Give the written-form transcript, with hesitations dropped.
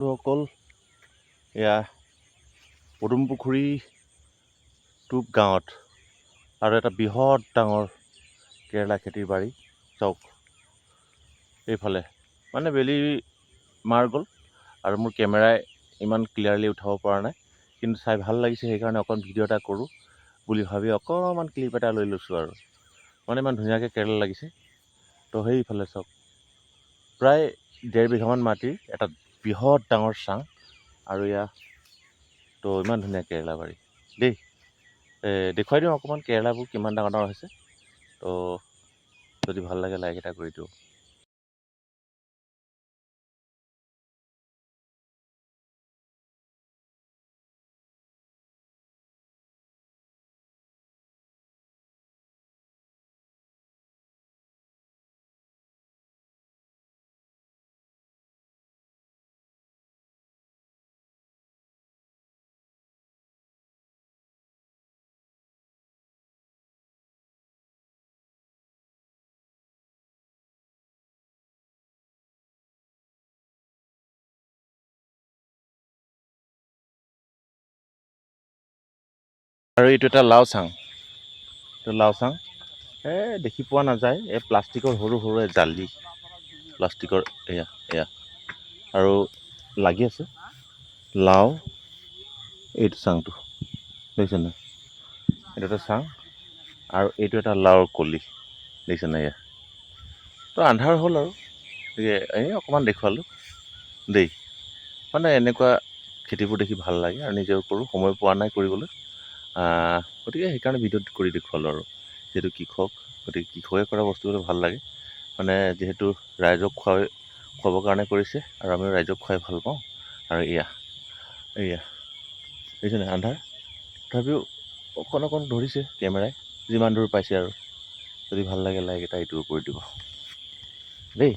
সকল এয়া পদুমপুখুৰী টোপ গাঁৱত আৰু এটা বৃহৎ ডাঙৰ কেৰেলা খেতিৰ বাৰী চাওক এইফালে মানে বেলি মাৰ গ'ল আৰু মোৰ কেমেৰাই ইমান ক্লিয়াৰলি উঠাব পৰা নাই কিন্তু চাই ভাল লাগিছে সেইকাৰণে অকণ ভিডিঅ' এটা কৰোঁ বুলি ভাবি অকণমান ক্লিপ এটা লৈ লৈছোঁ আৰু মানে ইমান ধুনীয়াকৈ কেৰেলা লাগিছে তো সেইফালে চাওক প্ৰায় 1.5 বিঘামান মাটিৰ এটা বৃহৎ ডাঙৰ চাং আৰু এয়া তো ইমান ধুনীয়া কেৰেলা বাৰী দেই দেখুৱাই দিওঁ অকণমান কেৰেলাবোৰ কিমান ডাঙৰ ডাঙৰ হৈছে তো যদি ভাল লাগে লাইক এটা কৰি দিওঁ আৰু এইটো এটা লাও চাং দেখি পোৱা নাযায় এই প্লাষ্টিকৰ সৰু সৰু জালি প্লাষ্টিকৰ এয়া আৰু লাগি আছে লাও এইটো চাংটো দেখিছে নাই এইটো এটা চাং আৰু এইটো এটা লাওৰ কলি দেখিছে নাই এয়া তো আন্ধাৰ হ'ল আৰু অকণমান দেখুৱালোঁ দেই মানে এনেকুৱা খেতিবোৰ দেখি ভাল লাগে আৰু নিজেও কৰোঁ সময় পোৱা নাই কৰিবলৈ গতিকে সেইকাৰণে ভিডিঅ'ত কৰি দেখুৱালোঁ আৰু যিহেতু কৃষক গতিকে কৃষকে কৰা বস্তুবোৰ ভাল লাগে মানে যিহেতু ৰাইজক খুৱাবৰ কাৰণে কৰিছে আৰু আমি ৰাইজক খুৱাই ভাল পাওঁ আৰু এয়া দেখিছে নাই আন্ধাৰ তথাপিও অকণ ধৰিছে কেমেৰাই যিমান দূৰ পাইছে আৰু যদি ভাল লাগে লাইক এটা এইটোও কৰি দিব দেই